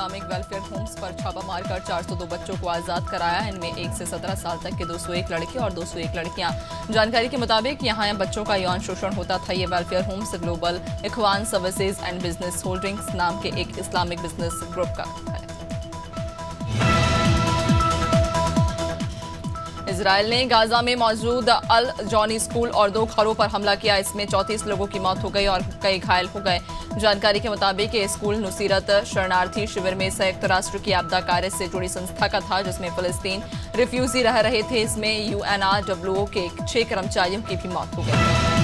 Islamic welfare Holmes पर छापा मारकर 402 बच्चों को आजाद कराया। इनमें 1 से 17 साल तक के 201 लड़के और 201 लड़कियां। जानकारी के मुताबिक यहां बच्चों का यौन शोषण होता था। ये welfare homes global Ikhwan services and business holdings नाम के एक इस्लामिक बिजनेस ग्रुप का है। इजरायल ने गाजा में मौजूद अल जॉनी स्कूल और 2 घरों पर हमला किया। इसमें 34 लोगों की मौत हो गई और कई घायल हो गए। जानकारी के मुताबिक ये स्कूल नुसीरत शरणार्थी शिविर में संयुक्त राष्ट्र की आपदा कार्य से जुड़ी संस्था का था, जिसमें फिलिस्तीन रिफ्यूजी रह रहे थे। इसमें UNRWA के 6 कर्मचारियों की भी मौत हो गई।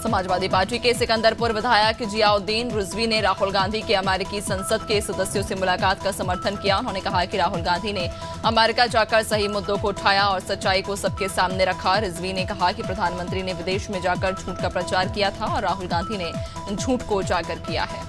समाजवादी पार्टी के सिकंदरपुर विधायक जियाउद्दीन रिजवी ने राहुल गांधी के अमेरिकी संसद के सदस्यों से मुलाकात का समर्थन किया। उन्होंने कहा कि राहुल गांधी ने अमेरिका जाकर सही मुद्दों को उठाया और सच्चाई को सबके सामने रखा। रिजवी ने कहा कि प्रधानमंत्री ने विदेश में जाकर झूठ का प्रचार किया था और राहुल गांधी ने झूठ को उजागर किया है।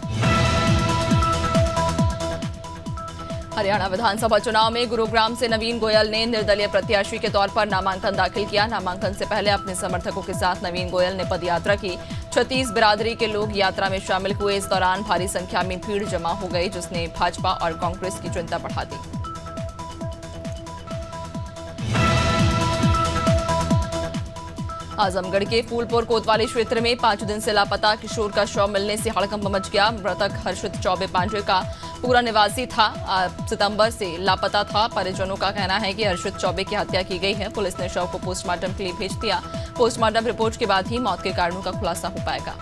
हरियाणा विधानसभा चुनाव में गुरुग्राम से नवीन गोयल ने निर्दलीय प्रत्याशी के तौर पर नामांकन दाखिल किया। नामांकन से पहले अपने समर्थकों के साथ नवीन गोयल ने पदयात्रा की। 36 बिरादरी के लोग यात्रा में शामिल हुए। इस दौरान भारी संख्या में भीड़ जमा हो गई, जिसने भाजपा और कांग्रेस की चिंता बढ़ा दी। आजमगढ़ के फूलपुर कोतवाली क्षेत्र में 5 दिन से लापता किशोर का शव मिलने से हड़कंप मच गया। मृतक हर्षित चौबे पांडे का पूरा निवासी था, सितंबर से लापता था। परिजनों का कहना है कि हर्षित चौबे की हत्या की गई है। पुलिस ने शव को पोस्टमार्टम के लिए भेज दिया। पोस्टमार्टम रिपोर्ट के बाद ही मौत के कारणों का खुलासा हो पाएगा।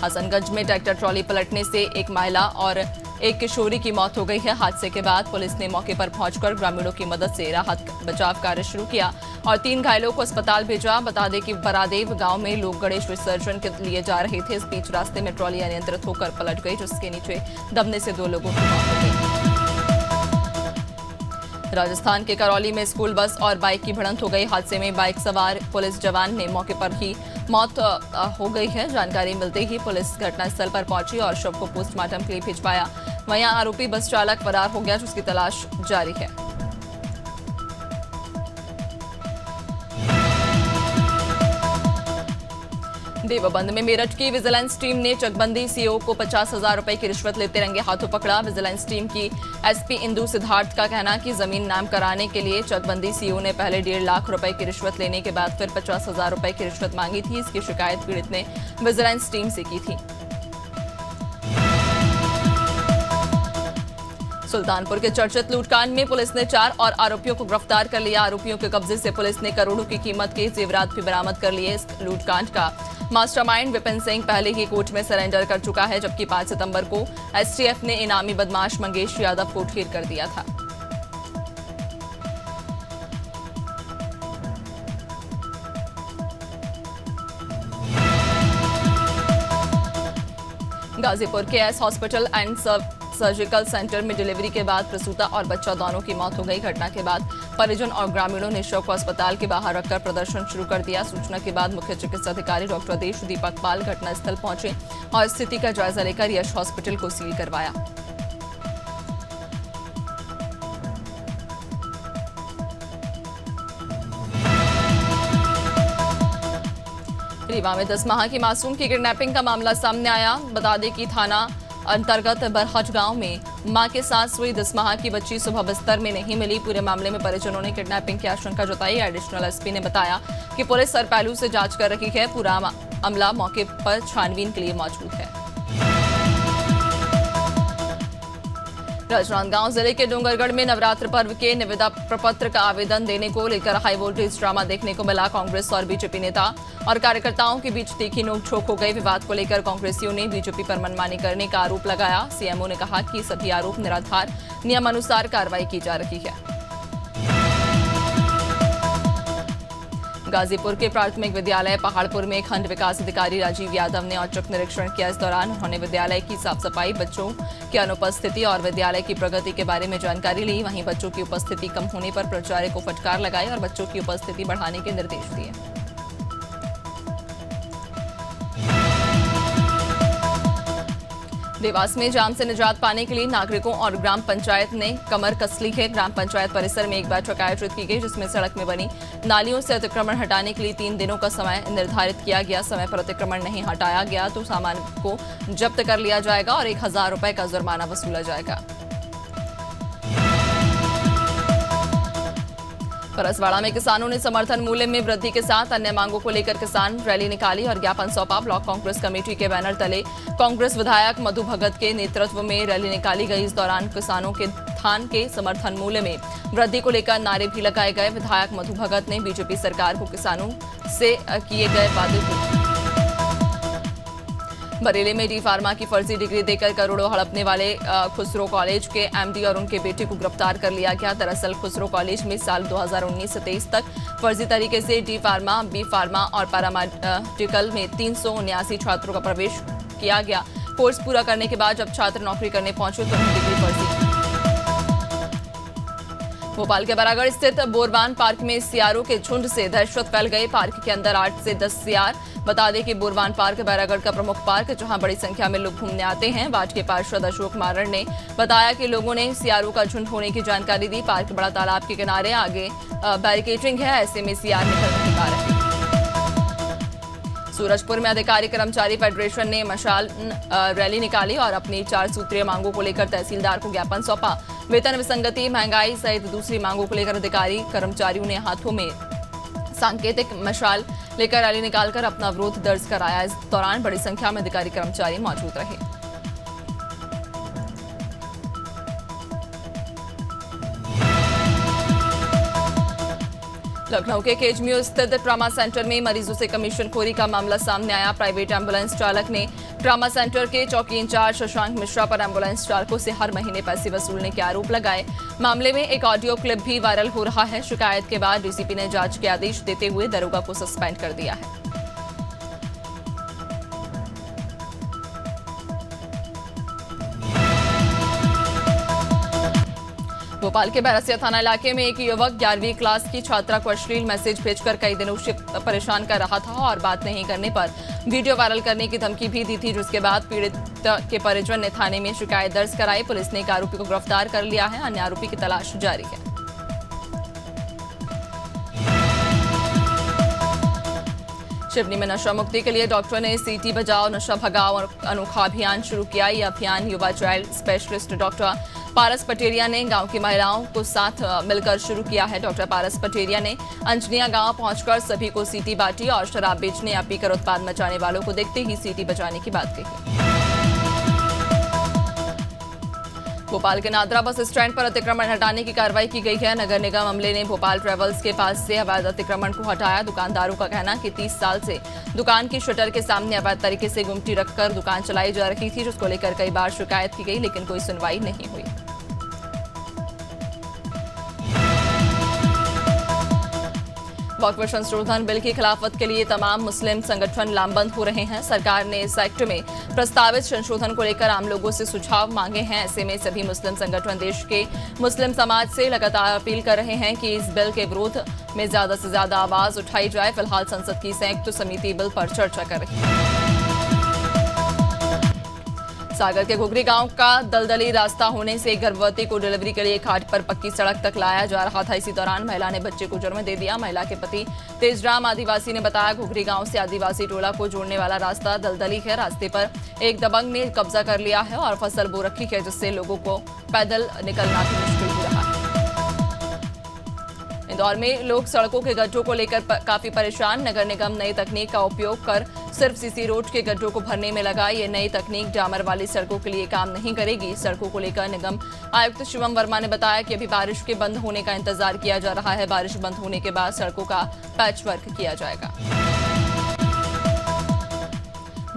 हसनगंज में ट्रैक्टर ट्रॉली पलटने से एक महिला और एक किशोरी की मौत हो गई है। हादसे के बाद पुलिस ने मौके पर पहुंचकर ग्रामीणों की मदद से राहत बचाव कार्य शुरू किया और 3 घायलों को अस्पताल भेजा। बता दें कि बरादेव गांव में लोग गणेश विसर्जन के लिए जा रहे थे। इस बीच रास्ते में ट्रॉली अनियंत्रित होकर पलट गई, जिसके नीचे दबने से 2 लोगों की मौत हो गई। राजस्थान के करौली में स्कूल बस और बाइक की भिड़ंत हो गई। हादसे में बाइक सवार पुलिस जवान ने मौके पर ही मौत हो गई है। जानकारी मिलते ही पुलिस घटनास्थल पर पहुंची और शव को पोस्टमार्टम के लिए भिजवाया। वहीं आरोपी बस चालक फरार हो गया, जिसकी तलाश जारी है। देवबंद में मेरठ की विजिलेंस टीम ने चकबंदी सीओ को 50,000 रुपए की रिश्वत लेते रंगे हाथों पकड़ा। विजिलेंस टीम की एसपी इंदु सिद्धार्थ का कहना कि जमीन नाम कराने के लिए चकबंदी सीओ ने पहले 1.5 लाख रुपए की रिश्वत लेने के बाद फिर 50,000 रुपए की रिश्वत मांगी थी। इसकी शिकायत पीड़ित ने विजिलेंस टीम से की थी। सुल्तानपुर के चर्चित लूटकांड में पुलिस ने 4 और आरोपियों को गिरफ्तार कर लिया। आरोपियों के कब्जे से पुलिस ने करोड़ों की कीमत के जेवरात भी बरामद कर लिए। इस लूटकांड का मास्टरमाइंड विपिन सिंह पहले ही कोर्ट में सरेंडर कर चुका है, जबकि 5 सितंबर को एसटीएफ ने इनामी बदमाश मंगेश यादव को ढेर कर दिया था। गाजीपुर के S hospital and surgical centre में डिलीवरी के बाद प्रसूता और बच्चा दोनों की मौत हो गई। घटना के बाद परिजन और ग्रामीणों ने शव को अस्पताल के बाहर रखकर प्रदर्शन शुरू कर दिया। सूचना के बाद मुख्य चिकित्सा अधिकारी डॉक्टर देश दीपक पाल घटनास्थल पहुंचे और स्थिति का जायजा लेकर यश हॉस्पिटल को सील करवाया। रीवा में 10 माह की मासूम की किडनैपिंग का मामला सामने आया। बता दें कि थाना अंतर्गत बरहट गांव में मां के साथ सोई 10 माह की बच्ची सुबह बिस्तर में नहीं मिली। पूरे मामले में परिजनों ने किडनैपिंग की आशंका जताई। एडिशनल एसपी ने बताया कि पुलिस सरपैलू से जांच कर रही है। पूरा अमला मौके पर छानबीन के लिए मौजूद है। राजनांदगांव जिले के डोंगरगढ़ में नवरात्र पर्व के निविदा प्रपत्र का आवेदन देने को लेकर हाई वोल्टेज ड्रामा देखने को मिला। कांग्रेस और बीजेपी नेता और कार्यकर्ताओं के बीच तीखी नोकझोंक हो गई। विवाद को लेकर कांग्रेसियों ने बीजेपी पर मनमानी करने का आरोप लगाया। सीएमओ ने कहा कि सभी आरोप निराधार, नियमानुसार कार्रवाई की जा रही है। गाजीपुर के प्राथमिक विद्यालय पहाड़पुर में खंड विकास अधिकारी राजीव यादव ने औचक निरीक्षण किया। इस दौरान उन्होंने विद्यालय की साफ सफाई, बच्चों की अनुपस्थिति और विद्यालय की प्रगति के बारे में जानकारी ली। वहीं बच्चों की उपस्थिति कम होने पर प्राचार्य को फटकार लगाई और बच्चों की उपस्थिति बढ़ाने के निर्देश दिए। देवास में जाम से निजात पाने के लिए नागरिकों और ग्राम पंचायत ने कमर कस ली है। ग्राम पंचायत परिसर में एक बैठक आयोजित की गई, जिसमें सड़क में बनी नालियों से अतिक्रमण हटाने के लिए 3 दिनों का समय निर्धारित किया गया। समय पर अतिक्रमण नहीं हटाया गया तो सामान को जब्त कर लिया जाएगा और 1000 रुपए का जुर्माना वसूला जाएगा। परसवाड़ा में किसानों ने समर्थन मूल्य में वृद्धि के साथ अन्य मांगों को लेकर किसान रैली निकाली और ज्ञापन सौंपा। ब्लॉक कांग्रेस कमेटी के बैनर तले कांग्रेस विधायक मधु भगत के नेतृत्व में रैली निकाली गई। इस दौरान किसानों के धान के समर्थन मूल्य में वृद्धि को लेकर नारे भी लगाए गए। विधायक मधु भगत ने बीजेपी सरकार को किसानों से किए गए वादे को बरेली में डी फार्मा की फर्जी डिग्री देकर करोड़ों हड़पने वाले खुसरो कॉलेज के एमडी और उनके बेटे को गिरफ्तार कर लिया गया। दरअसल खुसरो कॉलेज में साल 2019 से 23 तक फर्जी तरीके से डी फार्मा, बी फार्मा और पैरामेडिकल में 379 छात्रों का प्रवेश किया गया। कोर्स पूरा करने के बाद जब छात्र नौकरी करने पहुंचे तो उन्हें डिग्री फर्जी। भोपाल के बरागढ़ स्थित बोरबान पार्क में सियारों के झुंड से दहशत फैल गई। पार्क के अंदर 8 से 10 सियार। बता दें कि बोरबान पार्क बैरागढ़ का प्रमुख पार्क, जहां बड़ी संख्या में लोग घूमने आते हैं। वार्ड के पार्षद अशोक मारण ने बताया कि लोगों ने सियारों का झुंड होने की जानकारी दी। पार्क बड़ा तालाब के किनारे आगे बैरिकेडिंग है, ऐसे में सियार निकल नहीं पा रहे। सूरजपुर में अधिकारी कर्मचारी फेडरेशन ने मशाल रैली निकाली और अपनी 4 सूत्रीय मांगों को लेकर तहसीलदार को ज्ञापन सौंपा। वेतन विसंगति, महंगाई सहित दूसरी मांगों को लेकर अधिकारी कर्मचारियों ने हाथों में सांकेतिक मशाल लेकर रैली निकालकर अपना विरोध दर्ज कराया। इस दौरान बड़ी संख्या में अधिकारी कर्मचारी मौजूद रहे। लखनऊ के केजम्यू स्थित ट्रामा सेंटर में मरीजों से कमीशनखोरी का मामला सामने आया। प्राइवेट एम्बुलेंस चालक ने ट्रामा सेंटर के चौकी इंचार्ज शशांक मिश्रा पर एम्बुलेंस चालकों से हर महीने पैसे वसूलने के आरोप लगाए। मामले में एक ऑडियो क्लिप भी वायरल हो रहा है। शिकायत के बाद डीसीपी ने जांच के आदेश देते हुए दरोगा को सस्पेंड कर दिया है। भोपाल के बैरसिया थाना इलाके में एक युवक 11वीं क्लास की छात्रा को अश्लील मैसेज भेजकर कई दिनों से परेशान कर रहा था और बात नहीं करने पर वीडियो वायरल करने की धमकी भी दी थी, जिसके बाद पीड़ित के परिजन ने थाने में शिकायत दर्ज कराई। पुलिस ने एक आरोपी को गिरफ्तार कर लिया है। अन्य आरोपी की तलाश जारी है। सिवनी में नशा मुक्ति के लिए डॉक्टर ने सीटी बजाओ नशा भगाओ अनोखा अभियान शुरू किया। यह अभियान युवा चाइल्ड स्पेशलिस्ट डॉक्टर पारस पटेरिया ने गांव की महिलाओं को साथ मिलकर शुरू किया है। डॉक्टर पारस पटेरिया ने अंजनिया गांव पहुंचकर सभी को सीटी बांटी और शराब बेचने या पीकर उत्पाद मचाने वालों को देखते ही सीटी बजाने की बात कही। भोपाल के नादरा बस स्टैंड पर अतिक्रमण हटाने की कार्रवाई की गई है। नगर निगम अमले ने भोपाल ट्रेवल्स के पास से अवैध अतिक्रमण को हटाया। दुकानदारों का कहना कि 30 साल से दुकान की शटर के सामने अवैध तरीके से गुमटी रखकर दुकान चलाई जा रही थी, जिसको लेकर कई बार शिकायत की गई, लेकिन कोई सुनवाई नहीं हुई। वक्फ संशोधन बिल की खिलाफत के लिए तमाम मुस्लिम संगठन लामबंद हो रहे हैं। सरकार ने इस एक्ट में प्रस्तावित संशोधन को लेकर आम लोगों से सुझाव मांगे हैं। ऐसे में सभी मुस्लिम संगठन देश के मुस्लिम समाज से लगातार अपील कर रहे हैं कि इस बिल के विरोध में ज्यादा से ज्यादा आवाज उठाई जाए। फिलहाल संसद की संयुक्त समिति बिल पर चर्चा कर रही है। सागर के घुघरी गांव का दलदली रास्ता होने से एक गर्भवती को डिलीवरी के लिए घाट पर पक्की सड़क तक लाया जा रहा था। इसी दौरान महिला ने बच्चे को जन्म दे दिया। महिला के पति तेजराम आदिवासी ने बताया, घुघरी गांव से आदिवासी टोला को जोड़ने वाला रास्ता दलदली है। रास्ते पर एक दबंग ने कब्जा कर लिया है और फसल बो रखी है, जिससे लोगों को पैदल निकलना भी मुश्किल हो रहा है। इंदौर में लोग सड़कों के गड्ढों को लेकर काफी परेशान। नगर निगम नई तकनीक का उपयोग कर सिर्फ सीसी रोड के गड्ढों को भरने में लगा। ये नई तकनीक डामर वाली सड़कों के लिए काम नहीं करेगी। सड़कों को लेकर निगम आयुक्त शिवम वर्मा ने बताया कि अभी बारिश के बंद होने का इंतजार किया जा रहा है। बारिश बंद होने के बाद सड़कों का पैच वर्क किया जाएगा।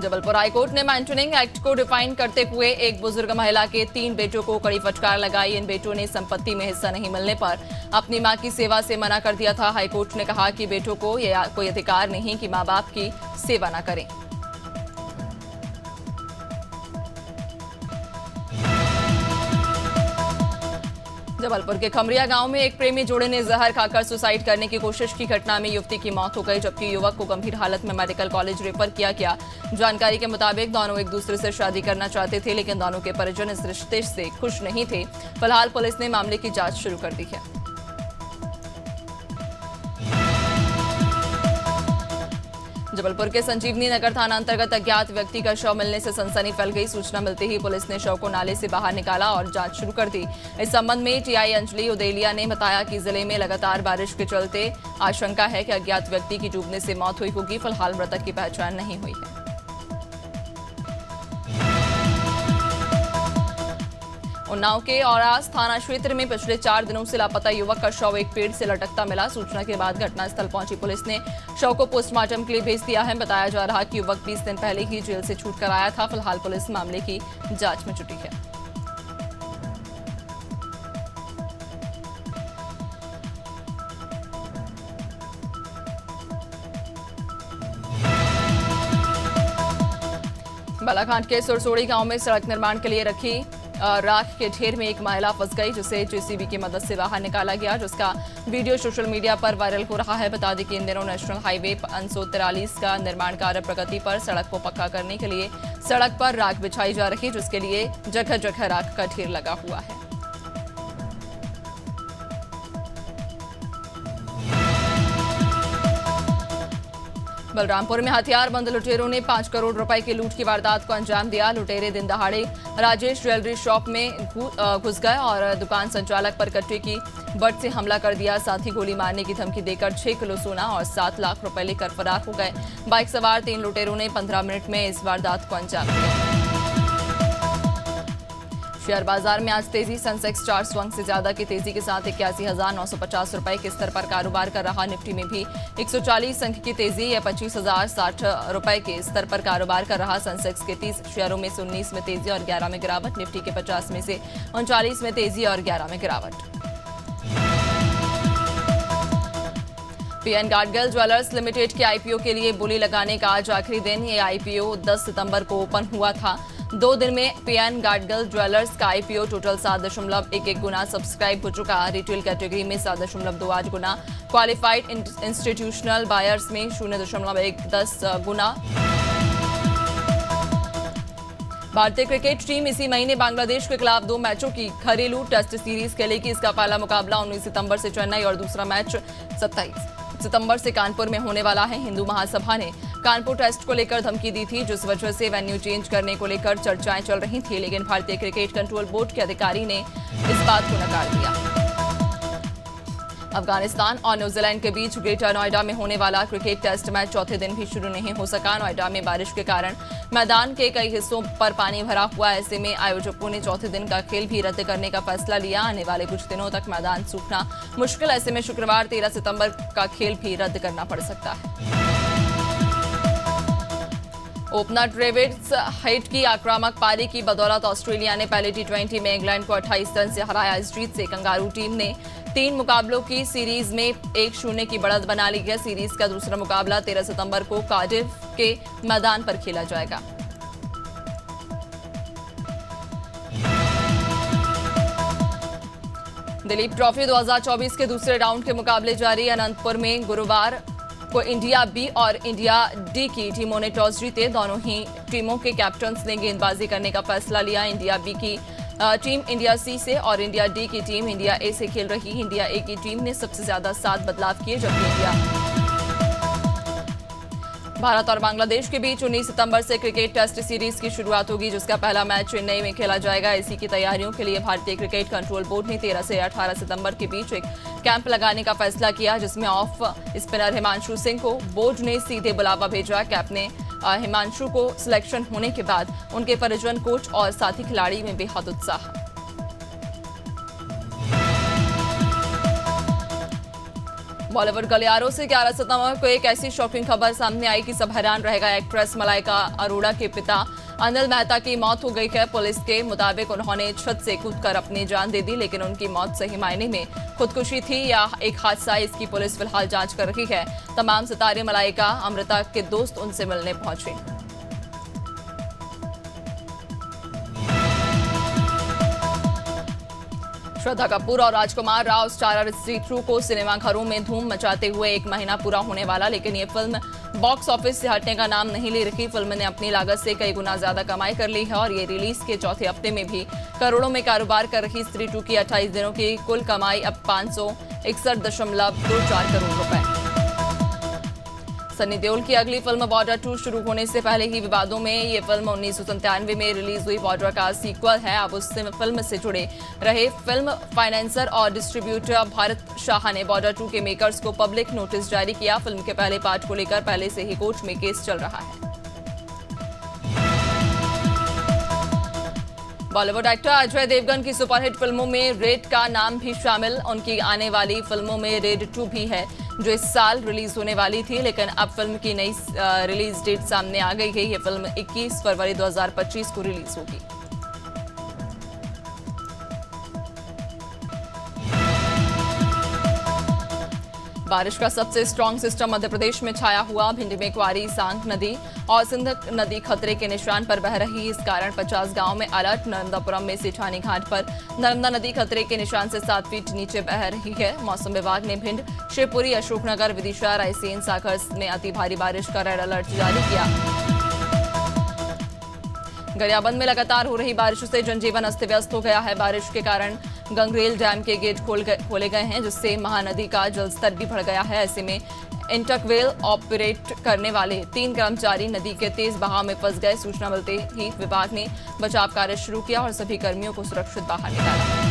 जबलपुर हाईकोर्ट ने माइंटेनिंग एक्ट को डिफाइन करते हुए एक बुजुर्ग महिला के 3 बेटों को कड़ी फटकार लगाई। इन बेटों ने संपत्ति में हिस्सा नहीं मिलने पर अपनी मां की सेवा से मना कर दिया था। हाईकोर्ट ने कहा कि बेटों को यह कोई अधिकार नहीं कि मां बाप की सेवा न करें। जबलपुर के खमरिया गांव में एक प्रेमी जोड़े ने जहर खाकर सुसाइड करने की कोशिश की। घटना में युवती की मौत हो गई, जबकि युवक को गंभीर हालत में मेडिकल कॉलेज रेफर किया गया। जानकारी के मुताबिक दोनों एक दूसरे से शादी करना चाहते थे, लेकिन दोनों के परिजन इस रिश्ते से खुश नहीं थे। फिलहाल पुलिस ने मामले की जांच शुरू कर दी है। जबलपुर के संजीवनी नगर थाना अंतर्गत अज्ञात व्यक्ति का शव मिलने से सनसनी फैल गई। सूचना मिलते ही पुलिस ने शव को नाले से बाहर निकाला और जांच शुरू कर दी। इस संबंध में टीआई अंजलि उदेलिया ने बताया कि जिले में लगातार बारिश के चलते आशंका है कि अज्ञात व्यक्ति की डूबने से मौत हुई होगी। फिलहाल मृतक की पहचान नहीं हुई है। उन्नाव के औरास थाना क्षेत्र में पिछले 4 दिनों से लापता युवक का शव एक पेड़ से लटकता मिला। सूचना के बाद घटनास्थल पहुंची पुलिस ने शव को पोस्टमार्टम के लिए भेज दिया है। बताया जा रहा कि युवक 20 दिन पहले ही जेल से छूट कर आया था। फिलहाल पुलिस मामले की जांच में जुटी है। बालाघाट के सुरसोड़ी गांव में सड़क निर्माण के लिए रखी राख के ढेर में एक महिला फंस गई, जिसे जेसीबी की मदद से बाहर निकाला गया, जिसका वीडियो सोशल मीडिया पर वायरल हो रहा है। बता दें कि इन दिनों नेशनल हाईवे 543 का निर्माण कार्य प्रगति पर सड़क को पक्का करने के लिए सड़क पर राख बिछाई जा रही, जिसके लिए जगह जगह राख का ढेर लगा हुआ है। बलरामपुर में हथियारबंद लुटेरों ने 5 करोड़ रुपए की लूट की वारदात को अंजाम दिया। लुटेरे दिन दहाड़े राजेश ज्वेलरी शॉप में घुस गए और दुकान संचालक पर कट्टे की बट से हमला कर दिया। साथ ही गोली मारने की धमकी देकर 6 किलो सोना और 7 लाख रुपए लेकर फरार हो गए। बाइक सवार 3 लुटेरों ने 15 मिनट में इस वारदात को अंजाम दिया। शेयर बाजार में आज तेजी। सेंसेक्स 4 स्वंग से ज्यादा की तेजी के साथ 81,950 रुपए के स्तर पर कारोबार कर रहा। निफ्टी में भी 140 अंक की तेजी या 25,060 रुपए के स्तर पर कारोबार कर रहा। सेंसेक्स के 30 शेयरों में से 19 में तेजी और 11 में गिरावट। निफ्टी के 50 में से 39 में तेजी और 11 में गिरावट। पीएन गाडगिल ज्वेलर्स लिमिटेड के आईपीओ के लिए बोली लगाने का आज आखिरी दिन। ये आईपीओ 10 सितंबर को ओपन हुआ था। 2 दिन में पीएन गाडगिल ज्वेलर्स का आईपीओ टोटल 7.11 गुना सब्सक्राइब हो चुका। रिटेल कैटेगरी में 7.28 गुना, क्वालिफाइड इंस्टीट्यूशनल बायर्स में 0.10 गुना। भारतीय क्रिकेट टीम इसी महीने बांग्लादेश के खिलाफ 2 मैचों की घरेलू टेस्ट सीरीज खेलेगी। इसका पहला मुकाबला 19 सितंबर से चेन्नई और दूसरा मैच 27 सितंबर से कानपुर में होने वाला है। हिंदू महासभा ने कानपुर टेस्ट को लेकर धमकी दी थी, जिस वजह से वेन्यू चेंज करने को लेकर चर्चाएं चल रही थी, लेकिन भारतीय क्रिकेट कंट्रोल बोर्ड के अधिकारी ने इस बात को नकार दिया। अफगानिस्तान और न्यूजीलैंड के बीच ग्रेटर नोएडा में होने वाला क्रिकेट टेस्ट मैच चौथे दिन भी शुरू नहीं हो सका। नोएडा में बारिश के कारण मैदान के कई हिस्सों पर पानी भरा हुआ। ऐसे में आयोजकों ने चौथे दिन का खेल भी रद्द करने का फैसला लिया। आने वाले कुछ दिनों तक मैदान सूखना मुश्किल। ऐसे में शुक्रवार 13 सितंबर का खेल भी रद्द करना पड़ सकता है। ओपनर ट्रेविस हेड की आक्रामक पारी की बदौलत ऑस्ट्रेलिया ने पहले टी20 में इंग्लैंड को 28 रन से हराया। इस जीत से कंगारू टीम ने 3 मुकाबलों की सीरीज में 1-0 की बढ़त बना ली है। सीरीज का दूसरा मुकाबला 13 सितंबर को कार्डिफ के मैदान पर खेला जाएगा। दिलीप ट्रॉफी 2024 के दूसरे राउंड के मुकाबले जारी। अनंतपुर में गुरुवार को इंडिया बी और इंडिया डी की टीमों ने टॉस जीते। दोनों ही टीमों के कैप्टन्स ने गेंदबाजी करने का फैसला लिया। इंडिया बी की टीम इंडिया सी से और इंडिया डी की टीम इंडिया ए से खेल रही। इंडिया ए की टीम ने सबसे ज्यादा 7 बदलाव किए, जबकि भारत और बांग्लादेश के बीच 19 सितंबर से क्रिकेट टेस्ट सीरीज की शुरुआत होगी, जिसका पहला मैच चेन्नई में खेला जाएगा। इसी की तैयारियों के लिए भारतीय क्रिकेट कंट्रोल बोर्ड ने 13 से 18 सितंबर के बीच एक कैंप लगाने का फैसला किया, जिसमें ऑफ स्पिनर हिमांशु सिंह को बोर्ड ने सीधे बुलावा भेजा। कैंप ने हिमांशु को सिलेक्शन होने के बाद उनके परिजन, कोच और साथी खिलाड़ी में बेहद उत्साह। बॉलीवुड गलियारों से 11 सितंबर को एक ऐसी शॉकिंग खबर सामने आई कि सब हैरान रह गए। एक्ट्रेस मलाइका अरोड़ा के पिता अनिल मेहता की मौत हो गई है। पुलिस के मुताबिक उन्होंने छत से कूदकर अपनी जान दे दी, लेकिन उनकी मौत सही मायने में खुदकुशी थी या एक हादसा, इसकी पुलिस फिलहाल जांच कर रही है। तमाम सितारे मलाइका अमृता के दोस्त उनसे मिलने पहुंचे। श्रद्धा कपूर और राजकुमार राव स्टारर सी थ्रू को सिनेमाघरों में धूम मचाते हुए 1 महीना पूरा होने वाला, लेकिन ये फिल्म बॉक्स ऑफिस से हटने का नाम नहीं ले रही। फिल्म ने अपनी लागत से कई गुना ज्यादा कमाई कर ली है और ये रिलीज के चौथे हफ्ते में भी करोड़ों में कारोबार कर रही स्त्री 2 की 28 दिनों की कुल कमाई अब 561.24 करोड़ रुपए। सनी देओल की अगली फिल्म बॉर्डर 2 शुरू होने से पहले ही विवादों में ये फिल्म 1997 में रिलीज हुई बॉर्डर का सीक्वल है। अब उस फिल्म से जुड़े रहे फिल्म फाइनेंसर और डिस्ट्रीब्यूटर भारत शाह ने बॉर्डर 2 के मेकर्स को पब्लिक नोटिस जारी किया। फिल्म के पहले पार्ट को लेकर पहले से ही कोर्ट में केस चल रहा है। बॉलीवुड एक्टर अजय देवगन की सुपरहिट फिल्मों में रेड का नाम भी शामिल। उनकी आने वाली फिल्मों में रेड 2 भी है, जो इस साल रिलीज होने वाली थी, लेकिन अब फिल्म की नई रिलीज डेट सामने आ गई है। ये फिल्म 21 फरवरी 2025 को रिलीज होगी। बारिश का सबसे स्ट्रॉन्ग सिस्टम मध्य प्रदेश में छाया हुआ। भिंड में क्वारी, सांक नदी और सिंध नदी खतरे के निशान पर बह रही। इस कारण 50 गांव में अलर्ट। नर्मदापुरम में सेठानी घाट पर नर्मदा नदी खतरे के निशान से 7 फीट नीचे बह रही है। मौसम विभाग ने भिंड, शिवपुरी, अशोकनगर, विदिशा, रायसेन, सागर में अति भारी बारिश का रेड अलर्ट जारी किया। गरियाबंद में लगातार हो रही बारिश से जनजीवन अस्त व्यस्त हो गया है। बारिश के कारण गंगरेल डैम के गेट खोले गए हैं, जिससे महानदी का जलस्तर भी बढ़ गया है। ऐसे में इंटकवेल ऑपरेट करने वाले 3 कर्मचारी नदी के तेज बहाव में फंस गए। सूचना मिलते ही विभाग ने बचाव कार्य शुरू किया और सभी कर्मियों को सुरक्षित बाहर निकाला।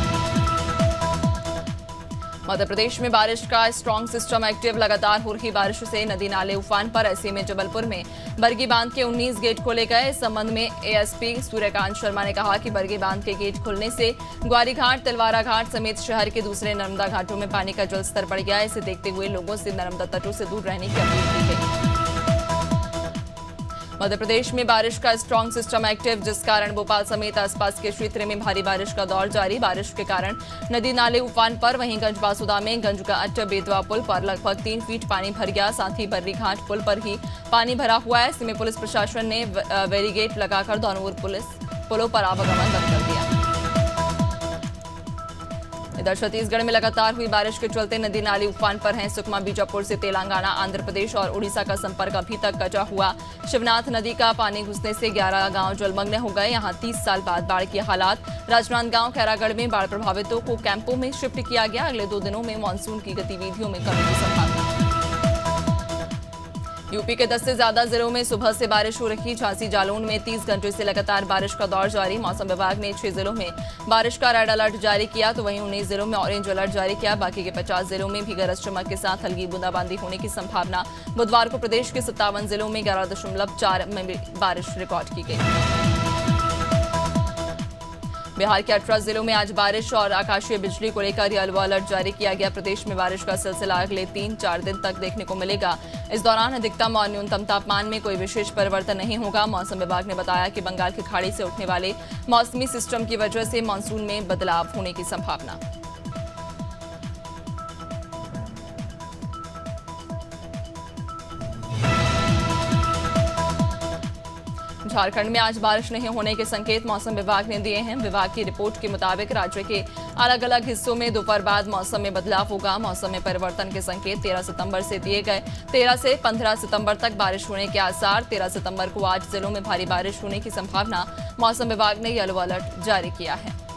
मध्य प्रदेश में बारिश का स्ट्रॉन्ग सिस्टम एक्टिव। लगातार हो रही बारिश से नदी नाले उफान पर। ऐसे में जबलपुर में बरगी बांध के 19 गेट खोले गए। इस संबंध में एएसपी सूर्यकांत शर्मा ने कहा कि बरगी बांध के गेट खुलने से ग्वारी घाट, तिलवारा घाट समेत शहर के दूसरे नर्मदा घाटों में पानी का जलस्तर बढ़ गया है। इसे देखते हुए लोगों से नर्मदा तटों से दूर रहने की अपील की गई। मध्य प्रदेश में बारिश का स्ट्रॉन्ग सिस्टम एक्टिव, जिस कारण भोपाल समेत आसपास के क्षेत्र में भारी बारिश का दौर जारी। बारिश के कारण नदी नाले उफान पर। वहीं गंजबासुदा में गंजगाट बेतवा पुल पर लगभग 3 फीट पानी भर गया। साथ ही बर्री घाट पुल पर ही पानी भरा हुआ है। इसमें पुलिस प्रशासन ने बैरिकेड लगाकर दोनों पुलों पर आवागमन बंद कर दिया। इधर छत्तीसगढ़ में लगातार हुई बारिश के चलते नदी नाले उफान पर हैं। सुकमा, बीजापुर से तेलंगाना, आंध्र प्रदेश और उड़ीसा का संपर्क अभी तक कटा हुआ। शिवनाथ नदी का पानी घुसने से 11 गांव जलमग्न हो गए। यहां 30 साल बाद बाढ़ के हालात। राजनांदगांव, खैरागढ़ में बाढ़ प्रभावितों को कैंपों में शिफ्ट किया गया। अगले 2 दिनों में मानसून की गतिविधियों में कमी की संभावना। यूपी के 10 से ज्यादा जिलों में सुबह से बारिश हो रही। झांसी, जालौन में 30 घंटे से लगातार बारिश का दौर जारी। मौसम विभाग ने 6 जिलों में बारिश का रेड अलर्ट जारी किया, तो वहीं 19 जिलों में ऑरेंज अलर्ट जारी किया। बाकी के 50 जिलों में भी गरज चमक के साथ हल्की बूंदाबांदी होने की संभावना। बुधवार को प्रदेश के 57 जिलों में 11.4 में बारिश रिकॉर्ड की गई। बिहार के 18 जिलों में आज बारिश और आकाशीय बिजली को लेकर येलो अलर्ट जारी किया गया। प्रदेश में बारिश का सिलसिला अगले 3-4 दिन तक देखने को मिलेगा। इस दौरान अधिकतम और न्यूनतम तापमान में कोई विशेष परिवर्तन नहीं होगा। मौसम विभाग ने बताया कि बंगाल की खाड़ी से उठने वाले मौसमी सिस्टम की वजह से मानसून में बदलाव होने की संभावना। झारखंड में आज बारिश नहीं होने के संकेत मौसम विभाग ने दिए हैं। विभाग की रिपोर्ट के मुताबिक राज्य के अलग अलग हिस्सों में दोपहर बाद मौसम में बदलाव होगा। मौसम में परिवर्तन के संकेत 13 सितंबर से दिए गए। 13 से 15 सितंबर तक बारिश होने के आसार। 13 सितंबर को 8 जिलों में भारी बारिश होने की संभावना। मौसम विभाग ने येलो अलर्ट जारी किया है।